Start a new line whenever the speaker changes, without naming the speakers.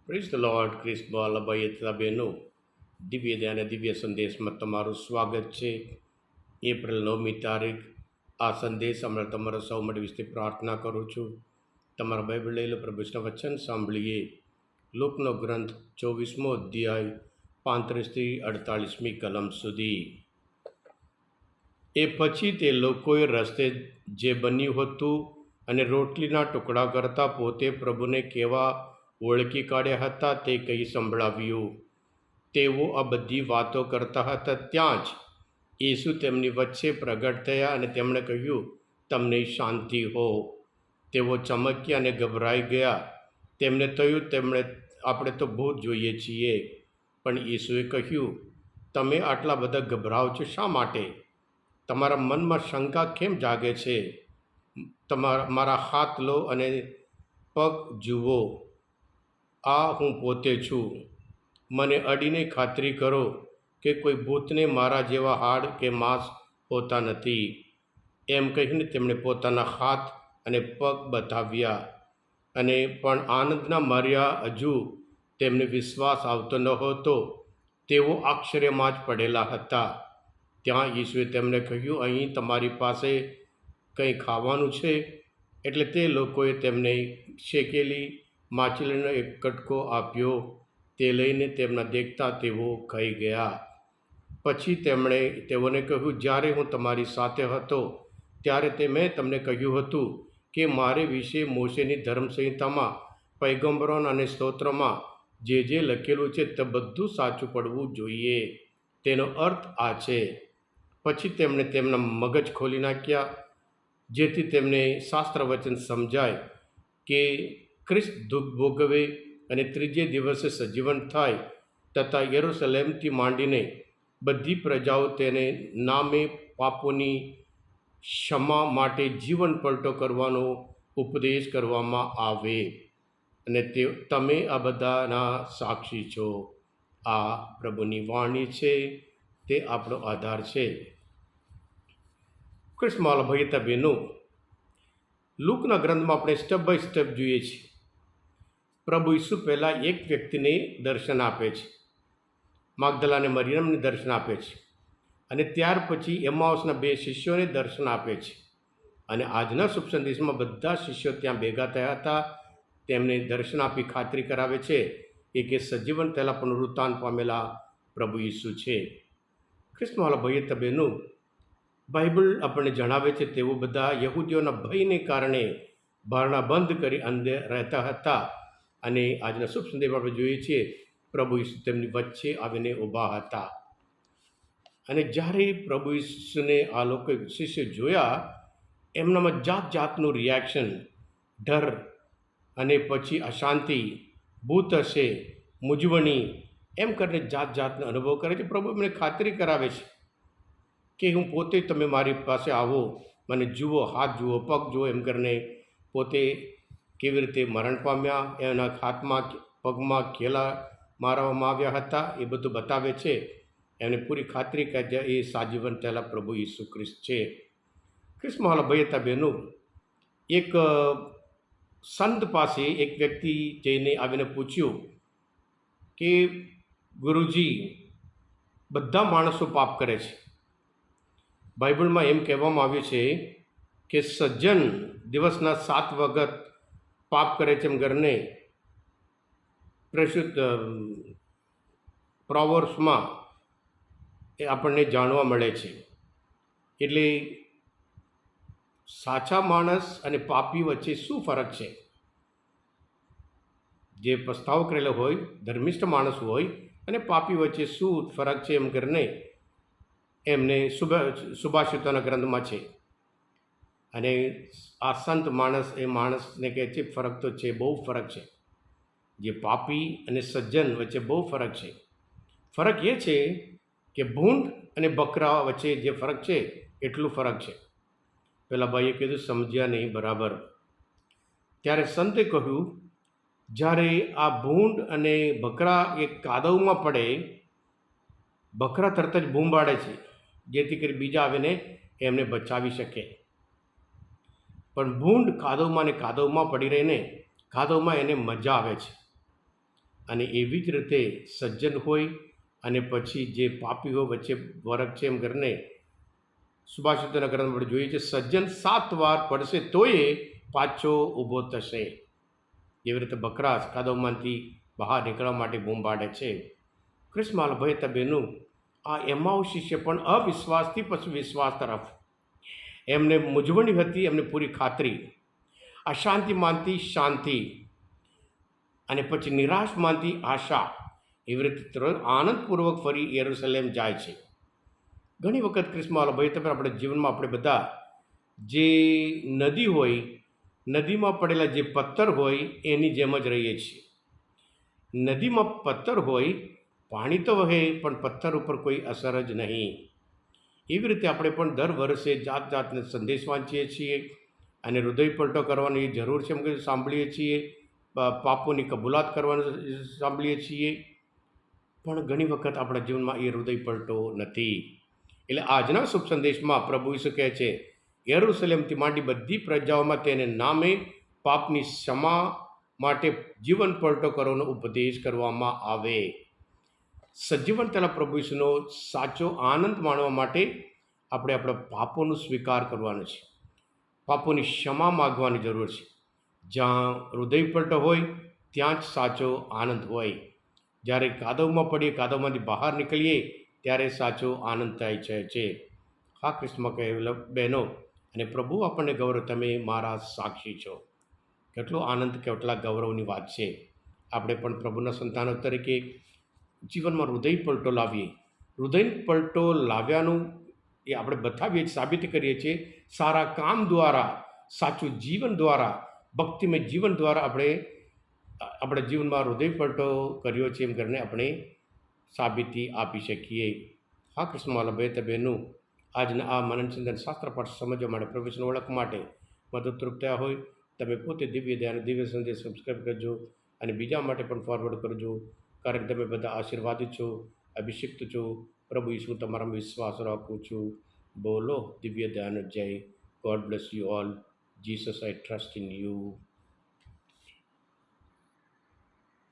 Praise the lord. Crisp Balabhai તથા બહેનો, દિવ્ય દયા અને દિવ્ય સંદેશમાં તમારું સ્વાગત છે. એપ્રિલ 9મી તારીખ. આ સંદેશ હમણાં તમારા સૌ માટે વિશે પ્રાર્થના કરું છું. તમારા બાઇબલ લઈ લો, પ્રભુના વચન સાંભળીએ. લોકનો ગ્રંથ 24મો અધ્યાય 35 થી 48મી કલમ સુધી. એ પછી તે લોકોએ રસ્તે જે બન્યું હતું અને રોટલીના ટુકડા કરતા પોતે પ્રભુને કેવા ઓળખી કાઢ્યા હતા તે કહી સંભળાવ્યું. તેઓ આ બધી વાતો કરતા હતા ત્યાં જ યેસુ તેમની વચ્ચે પ્રગટ થયા અને તેમણે કહ્યું, તમને શાંતિ હો. તેઓ ચમક્યા અને ગભરાઈ ગયા. તેમને થયું, આપણે તો ભૂત જોઈએ છીએ. પણ યેસુએ કહ્યું, તમે આટલા બધા ગભરાઓ છો શા માટે? તમારા મનમાં શંકા કેમ જાગે છે? મારા હાથ લો અને પગ જુઓ. આ હું પોતે છું. મને અડીને ખાતરી કરો કે કોઈ ભૂતને મારા જેવા હાડ કે માંસ હોતા નથી. એમ કહીને તેમણે પોતાના હાથ અને પગ બતાવ્યા. અને પણ આનંદના માર્યા હજુ તેમને વિશ્વાસ આવતો ન હતો. તેઓ આશ્ચર્યમાં જ પડેલા હતા. ત્યાં યેસુએ તેમને કહ્યું, અહીં તમારી પાસે કંઈ ખાવાનું છે? એટલે તે લોકોએ તેમને શેકેલી માછલીનો એક કટકો આપ્યો. તે લઈને તેમના દેખતા તેઓ ખાઈ ગયા. પછી તેમણે તેઓને કહ્યું, જ્યારે હું તમારી સાથે હતો ત્યારે મેં તમને કહ્યું હતું કે મારે વિશે મોશેની ધર્મસંહિતામાં, પૈગંબરોના અને સ્તોત્રમાં જે લખેલું છે તે બધું સાચું પડવું જોઈએ. તેનો અર્થ આ છે. પછી તેમણે તેમના મગજ ખોલી નાખ્યા, જેથી તેમને શાસ્ત્ર વચન સમજાય કે ખ્રિસ્ત દુઃખ ભોગવે અને ત્રીજે દિવસે સજીવન થાય, તથા યરૂશલેમથી માંડીને બધી પ્રજાઓ તેને નામે પાપોની ક્ષમા માટે જીવન પલટો કરવાનો ઉપદેશ કરવામાં આવે. અને તમે આ બધાના સાક્ષી છો. આ પ્રભુની વાણી છે. તે આપણો આધાર છે. કૃષ્ણ ભાઈ બહેનો, લૂકના ગ્રંથમાં આપણે સ્ટેપ બાય સ્ટેપ જોઈએ છીએ. પ્રભુ ઈસુ પહેલાં એક વ્યક્તિને દર્શન આપે છે, માગદલા અને મરિયમને દર્શન આપે છે. અને ત્યાર પછી એમાઉસના 2 શિષ્યોને દર્શન આપે છે. અને આજના શુભ સંદેશમાં બધા શિષ્યો ત્યાં ભેગા થયા હતા. તેમને દર્શન આપી ખાતરી કરાવે છે કે સજીવન થયેલા પુનરુત્થાન પામેલા પ્રભુ ઈસુ છે. ખ્રિસ્તવાળા ભાઈ બહેનો, બાઇબલ આપણને જણાવે છે તેઓ બધા યહૂદીઓના ભયને કારણે બારણા બંધ કરી અંદર રહેતા હતા. અને આજના શુભ સંદેશમાં આપણે જોઈએ છીએ પ્રભુ ઈસુ તેમની વચ્ચે આવીને ઊભા હતા. અને જ્યારે પ્રભુ ઈસુને આ લોકો શિષ્ય જોયા, એમનામાં જાત જાતનું રિએક્શન, ડર અને પછી અશાંતિ, ભૂત હશે, મૂંઝવણી, એમ કરીને જાત જાતનો અનુભવ કરે છે. પ્રભુ એમને ખાતરી કરાવે છે કે હું પોતે, તમે મારી પાસે આવો, મને જુઓ, હાથ જુઓ, પગ જુઓ. એમ કરીને પોતે કેવી રીતે મરણ પામ્યા, એના હાથમાં પગમાં ઘેલા મારવામાં આવ્યા હતા, એ બધું બતાવે છે. એમને પૂરી ખાતરી કે એ સાજીવન થયેલા પ્રભુ ઈસુ ખ્રિસ્ત છે. ખ્રિસ્તવાળા ભાઈ હતા બહેનો, એક સંત પાસે એક વ્યક્તિ જઈને આવીને પૂછ્યું કે ગુરુજી, બધા માણસો પાપ કરે છે. બાઇબલમાં એમ કહેવામાં આવ્યું છે કે સજ્જન દિવસના 7 વખત પાપ કરે છે. એમ કરીને પ્રશુદ્ધ પ્રોવર્બ્સમાં એ આપણને જાણવા મળે છે. એટલે સાચા માણસ અને પાપી વચ્ચે શું ફરક છે? જે પસ્તાવો કરેલો હોય, ધર્મિષ્ઠ માણસ હોય, અને પાપી વચ્ચે શું ફરક છે? એમ કરીને એમને સુભાષિતોના ગ્રંથમાં છે. અને આ સંત માણસ એ માણસને કહે છે ફરક તો છે, બહુ ફરક છે. જે પાપી અને સજ્જન વચ્ચે બહુ ફરક છે. ફરક એ છે કે ભૂંડ અને બકરા વચ્ચે જે ફરક છે એટલું ફરક છે. પેલા ભાઈએ કીધું સમજ્યા નહીં બરાબર. ત્યારે સંતે કહ્યું, જ્યારે આ ભૂંડ અને બકરા એ કાદવમાં પડે, બકરા તરત જ બૂમ પાડે છે, જેથી કરી બીજા આવીને એમને બચાવી શકે. પણ ભૂંડ કાદવમાં ને કાદવમાં પડી રહીને કાદવમાં એને મજા આવે છે. અને એવી જ રીતે સજ્જન હોય અને પછી જે પાપી હોય વચ્ચે વરખ છે એમ કરીને સુભાષિતોના ગ્રંથ આપણે જોઈએ છે, સજ્જન 7 વાર પડશે તોય પાછો ઊભો થશે. જેવી રીતે બકરાસ કાદવમાંથી બહાર નીકળવા માટે બૂમ પાડે છે. ક્રિસ્માલ ભાઈ તબેનું આ એમાઉ શિષ્ય પણ અવિશ્વાસથી પછી વિશ્વાસ તરફ, એમને મૂંઝવણી હતી, એમને પૂરી ખાતરી, અશાંતિ માનતી શાંતિ, અને પછી નિરાશ માનતી આશા. એવી રીતે તરત આનંદપૂર્વક ફરી યરુશલેમ જાય છે. ઘણી વખત ક્રિસ્માલ ભાઈ તમે આપણે જીવનમાં આપણે બધા જે નદી હોય, નદીમાં પડેલા જે પથ્થર હોય એની જેમ જ રહીએ છીએ. નદીમાં પથ્થર હોય, પાણી તો વહે પણ પથ્થર ઉપર કોઈ અસર જ નહીં. એવી રીતે આપણે પણ દર વર્ષે જાત જાતને સંદેશ વાંચીએ છીએ અને હૃદય પલટો કરવાની જરૂર છે એમ કે સાંભળીએ છીએ, પાપોની કબૂલાત કરવાનું સાંભળીએ છીએ, પણ ઘણી વખત આપણા જીવનમાં એ હૃદય પલટો નથી. એટલે આજના શુભ સંદેશમાં પ્રભુ ઈસુ કહે છે, યરુશલેમથી માંડી બધી પ્રજાઓમાં તેને નામે પાપની ક્ષમા માટે જીવન પલટો કરવાનો ઉપદેશ કરવામાં આવે. સજીવન તેના પ્રભુ ઈસુનો સાચો આનંદ માણવા માટે આપણે આપણા પાપોનો સ્વીકાર કરવાનો છે, પાપોની ક્ષમા માગવાની જરૂર છે. જ્યાં હૃદય પલટો હોય ત્યાં જ સાચો આનંદ હોય. જ્યારે કાદવમાં પડીએ, કાદવમાંથી બહાર નીકળીએ ત્યારે સાચો આનંદ થાય છે. હા ક્રિસ્મમાં કહેલા બહેનો અને પ્રભુ આપણને ગૌરવ, તમે મારા સાક્ષી છો. કેટલો આનંદ, કેટલા ગૌરવની વાત છે. આપણે પણ પ્રભુના સંતાનો તરીકે જીવનમાં હૃદય પલટો લાવીએ. હૃદય પલટો લાવ્યાનું એ આપણે બતાવીએ, સાબિત કરીએ છીએ સારા કામ દ્વારા, સાચું જીવન દ્વારા, ભક્તિમય જીવન દ્વારા આપણે આપણા જીવનમાં હૃદય પલટો કર્યો છે એમ કરીને આપણે સાબિતી આપી શકીએ. હા કૃષ્ણવાલા ભાઈ તબેનું આજના આ મનન ચિંતન શાસ્ત્ર પાઠ સમજવા માટે, પ્રભુને ઓળખ માટે મદદરૂપ થયા હોય, તમે પોતે દિવ્ય ધ્યાન, દિવ્ય સંદેશ સબસ્ક્રાઈબ કરજો અને બીજા માટે પણ ફોરવર્ડ કરજો. કારણ કે તમે બધા આશીર્વાદિત છો, અભિષિક્ત છો. પ્રભુ ઈસુ તમારામાં વિશ્વાસ રાખું છું. બોલો દિવ્ય ધ્યાન જય. God bless you all. Jesus I trust in you.